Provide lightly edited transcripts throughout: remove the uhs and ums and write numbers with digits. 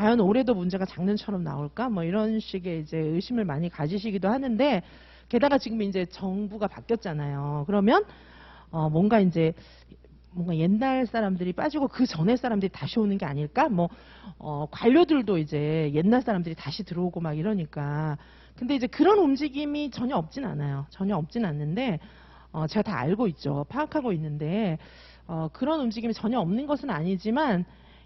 과연 올해도 문제가 작년처럼 나올까? 뭐 이런 식의 이제 의심을 많이 가지시기도 하는데, 게다가 지금 이제 정부가 바뀌었잖아요. 그러면 뭔가 이제 뭔가 옛날 사람들이 빠지고 그 전에 사람들이 다시 오는 게 아닐까? 뭐 관료들도 이제 옛날 사람들이 다시 들어오고 막 이러니까. 근데 이제 그런 움직임이 전혀 없진 않아요. 전혀 없진 않는데 제가 다 알고 있죠. 파악하고 있는데 그런 움직임이 전혀 없는 것은 아니지만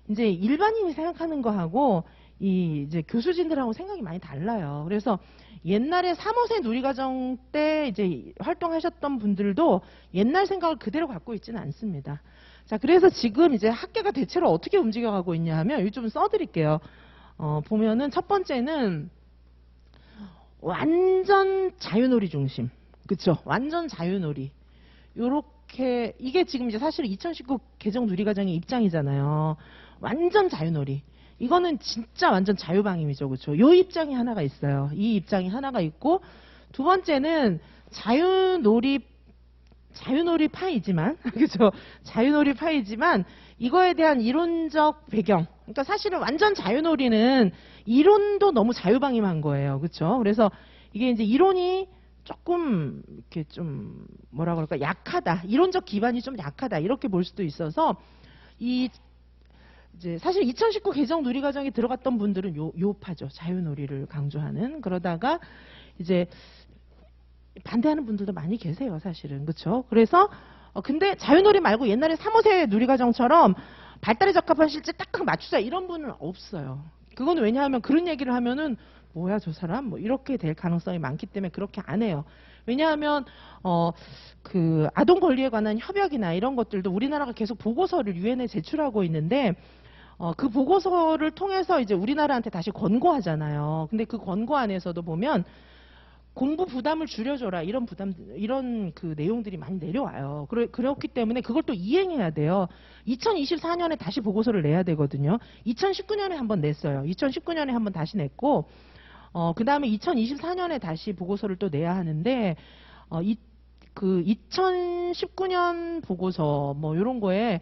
이제 일반인이 생각하는 거하고 이 이제 교수진들하고 생각이 많이 달라요. 그래서 옛날에 3호세 누리과정 때 이제 활동하셨던 분들도 옛날 생각을 그대로 갖고 있지는 않습니다. 자, 그래서 지금 이제 학계가 대체로 어떻게 움직여가고 있냐 하면, 이거 좀 써드릴게요. 보면은 첫 번째는 완전 자유놀이 중심. 그쵸? 완전 자유놀이. 요렇게, 이게 지금 이제 사실 2019 개정 누리과정의 입장이잖아요. 완전 자유놀이. 이거는 진짜 완전 자유방임이죠. 그렇죠? 요 입장이 하나가 있어요. 이 입장이 하나가 있고, 두 번째는 자유놀이 파이지만 그렇죠? 자유놀이 파이지만 이거에 대한 이론적 배경. 그러니까 사실은 완전 자유놀이는 이론도 너무 자유방임한 거예요. 그렇죠? 그래서 이게 이제 이론이 조금 이렇게 좀 뭐라 그럴까? 약하다. 이론적 기반이 좀 약하다. 이렇게 볼 수도 있어서 이제 사실 2019 개정 누리과정에 들어갔던 분들은 요파죠. 자유놀이를 강조하는. 그러다가 이제 반대하는 분들도 많이 계세요. 사실은. 그렇죠? 그래서 근데 자유놀이 말고 옛날에 3호세 누리과정처럼 발달에 적합한 실제 딱 맞추자 이런 분은 없어요. 그건 왜냐하면 그런 얘기를 하면은 뭐야 저 사람 뭐 이렇게 될 가능성이 많기 때문에 그렇게 안 해요. 왜냐하면 그 아동 권리에 관한 협약이나 이런 것들도 우리나라가 계속 보고서를 유엔에 제출하고 있는데 그 보고서를 통해서 이제 우리나라한테 다시 권고하잖아요. 근데 그 권고 안에서도 보면 공부 부담을 줄여줘라 이런 그 내용들이 많이 내려와요. 그렇기 때문에 그걸 또 이행해야 돼요. 2024년에 다시 보고서를 내야 되거든요. 2019년에 한번 냈어요. 2019년에 한번 다시 냈고 그 다음에 2024년에 다시 보고서를 또 내야 하는데 그 2019년 보고서 뭐 이런 거에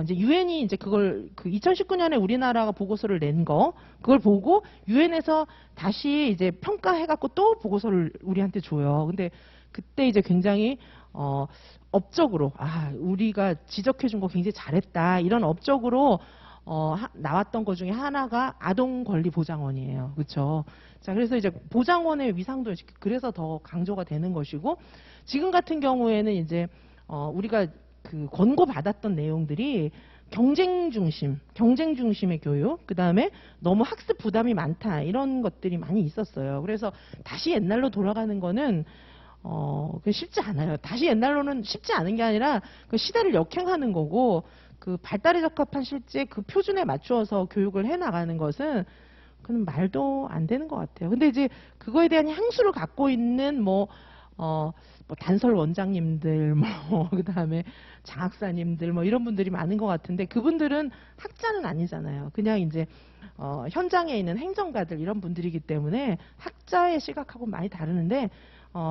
이제 유엔이 이제 그걸 그 2019년에 우리나라가 보고서를 낸 거 그걸 보고 유엔에서 다시 이제 평가해갖고 또 보고서를 우리한테 줘요. 근데 그때 이제 굉장히 업적으로 우리가 지적해준 거 굉장히 잘했다 이런 업적으로 나왔던 것 중에 하나가 아동권리보장원이에요. 그렇죠? 자, 그래서 이제 보장원의 위상도 그래서 더 강조가 되는 것이고 지금 같은 경우에는 이제 우리가 그 권고 받았던 내용들이 경쟁 중심의 교육, 그 다음에 너무 학습 부담이 많다 이런 것들이 많이 있었어요. 그래서 다시 옛날로 돌아가는 거는 쉽지 않아요. 다시 옛날로는 쉽지 않은 게 아니라 그 시대를 역행하는 거고 그 발달에 적합한 실제 그 표준에 맞추어서 교육을 해 나가는 것은 그건 말도 안 되는 것 같아요. 근데 이제 그거에 대한 향수를 갖고 있는 뭐 단설 원장님들, 그 다음에 장학사님들, 이런 분들이 많은 것 같은데, 그분들은 학자는 아니잖아요. 그냥 이제, 현장에 있는 행정가들, 이런 분들이기 때문에 학자의 시각하고 많이 다르는데,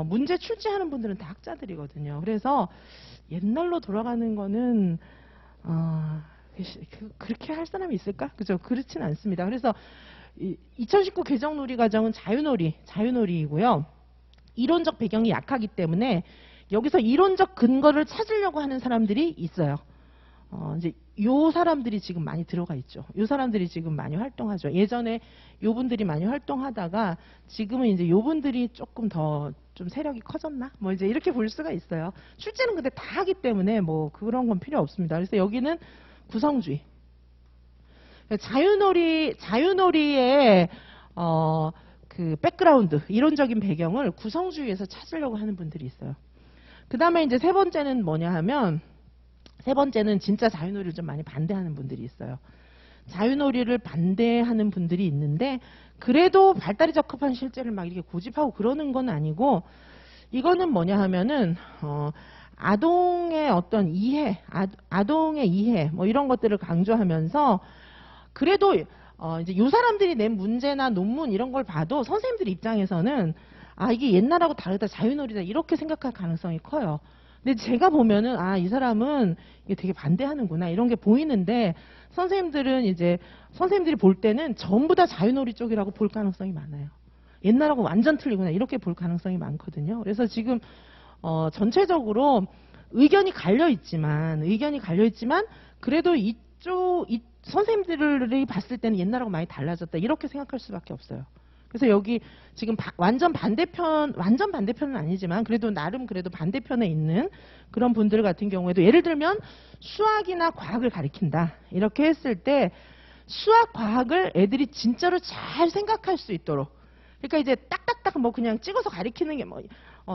문제 출제하는 분들은 다 학자들이거든요. 그래서 옛날로 돌아가는 거는, 그렇게 할 사람이 있을까? 그죠? 그렇진 않습니다. 그래서 2019 개정 누리과정은 자유놀이이고요. 이론적 배경이 약하기 때문에 여기서 이론적 근거를 찾으려고 하는 사람들이 있어요. 이제 요 사람들이 지금 많이 들어가 있죠. 요 사람들이 지금 많이 활동하죠. 예전에 요 분들이 많이 활동하다가 지금은 이제 요 분들이 조금 더 좀 세력이 커졌나? 뭐 이제 이렇게 볼 수가 있어요. 출제는 근데 다 하기 때문에 뭐 그런 건 필요 없습니다. 그래서 여기는 구성주의. 자유놀이의 그 백그라운드, 이론적인 배경을 구성주의에서 찾으려고 하는 분들이 있어요. 그 다음에 이제 세 번째는 뭐냐 하면, 세 번째는 진짜 자유놀이를 좀 많이 반대하는 분들이 있어요. 자유놀이를 반대하는 분들이 있는데, 그래도 발달에 적합한 실제를 막 이렇게 고집하고 그러는 건 아니고, 이거는 뭐냐 하면은, 아동의 어떤 이해, 아동의 이해, 뭐 이런 것들을 강조하면서, 그래도 이제 요 사람들이 낸 문제나 논문 이런 걸 봐도 선생님들 입장에서는 이게 옛날하고 다르다, 자유놀이다 이렇게 생각할 가능성이 커요. 근데 제가 보면은 아, 이 사람은 이게 되게 반대하는구나 이런 게 보이는데 선생님들은 이제 선생님들이 볼 때는 전부 다 자유놀이 쪽이라고 볼 가능성이 많아요. 옛날하고 완전 틀리구나 이렇게 볼 가능성이 많거든요. 그래서 지금 전체적으로 의견이 갈려 있지만 그래도 선생님들이 봤을 때는 옛날하고 많이 달라졌다 이렇게 생각할 수밖에 없어요. 그래서 여기 지금 완전 반대편은 아니지만 그래도 나름 그래도 반대편에 있는 그런 분들 같은 경우에도 예를 들면 수학이나 과학을 가리킨다 이렇게 했을 때 수학 과학을 애들이 진짜로 잘 생각할 수 있도록 그러니까 이제 딱딱딱 뭐 그냥 찍어서 가리키는 게 뭐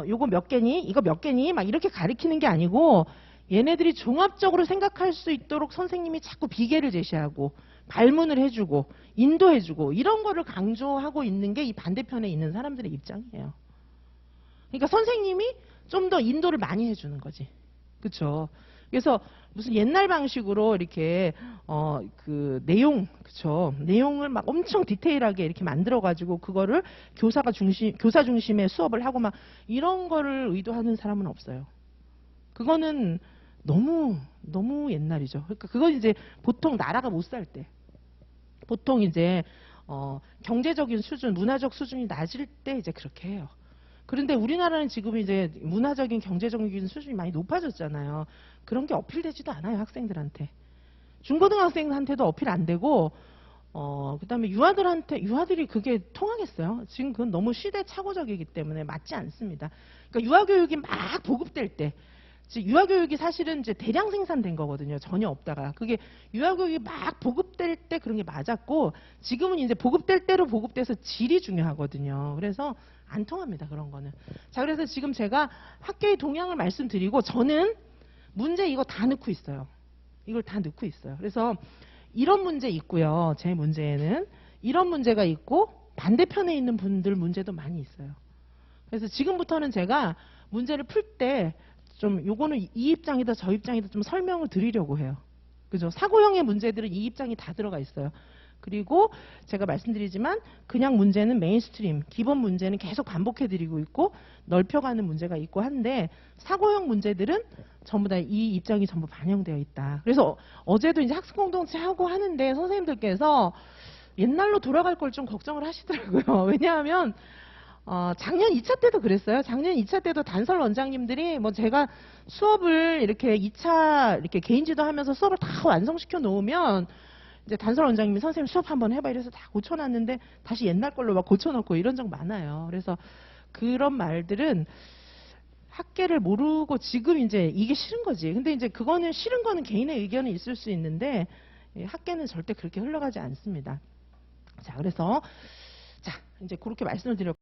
요거 몇 개니 이거 몇 개니 막 이렇게 가리키는 게 아니고 얘네들이 종합적으로 생각할 수 있도록 선생님이 자꾸 비계를 제시하고 발문을 해주고 인도해주고 이런 거를 강조하고 있는 게 이 반대편에 있는 사람들의 입장이에요. 그러니까 선생님이 좀 더 인도를 많이 해주는 거지. 그쵸? 그래서 무슨 옛날 방식으로 이렇게 그 내용 그쵸? 내용을 막 엄청 디테일하게 이렇게 만들어 가지고 그거를 교사 중심의 수업을 하고 막 이런 거를 의도하는 사람은 없어요. 그거는 너무 옛날이죠. 그러니까 그건 이제 보통 나라가 못 살 때, 보통 이제 경제적인 수준, 문화적 수준이 낮을 때 이제 그렇게 해요. 그런데 우리나라는 지금 이제 문화적인 경제적인 수준이 많이 높아졌잖아요. 그런 게 어필되지도 않아요, 학생들한테. 중고등학생한테도 어필 안 되고, 그다음에 유아들이 그게 통하겠어요. 지금 그건 너무 시대착오적이기 때문에 맞지 않습니다. 그러니까 유아교육이 막 보급될 때, 유아교육이 사실은 이제 대량 생산된 거거든요. 전혀 없다가. 그게 유아교육이 막 보급될 때 그런 게 맞았고, 지금은 이제 보급될 대로 보급돼서 질이 중요하거든요. 그래서 안 통합니다. 그런 거는. 자, 그래서 지금 제가 학계의 동향을 말씀드리고, 저는 문제 이거 다 넣고 있어요. 이걸 다 넣고 있어요. 그래서 이런 문제 있고요. 제 문제에는 이런 문제가 있고 반대편에 있는 분들 문제도 많이 있어요. 그래서 지금부터는 제가 문제를 풀 때 좀 요거는 이 입장이다 저 입장이다 좀 설명을 드리려고 해요. 그죠? 사고형의 문제들은 이 입장이 다 들어가 있어요. 그리고 제가 말씀드리지만 그냥 문제는 메인스트림, 기본 문제는 계속 반복해드리고 있고 넓혀가는 문제가 있고 한데 사고형 문제들은 전부 다 이 입장이 전부 반영되어 있다. 그래서 어제도 이제 학습 공동체 하고 하는데 선생님들께서 옛날로 돌아갈 걸 좀 걱정을 하시더라고요. 왜냐하면 작년 2차 때도 그랬어요. 작년 2차 때도 단설 원장님들이 뭐 제가 수업을 이렇게 2차 이렇게 개인 지도하면서 수업을 다 완성시켜 놓으면 이제 단설 원장님이 선생님 수업 한번 해봐 이래서 다 고쳐놨는데 다시 옛날 걸로 막 고쳐놓고 이런 적 많아요. 그래서 그런 말들은 학계를 모르고 지금 이제 이게 싫은 거지. 근데 이제 그거는 싫은 거는 개인의 의견이 있을 수 있는데 학계는 절대 그렇게 흘러가지 않습니다. 자, 그래서 자 이제 그렇게 말씀을 드렸고.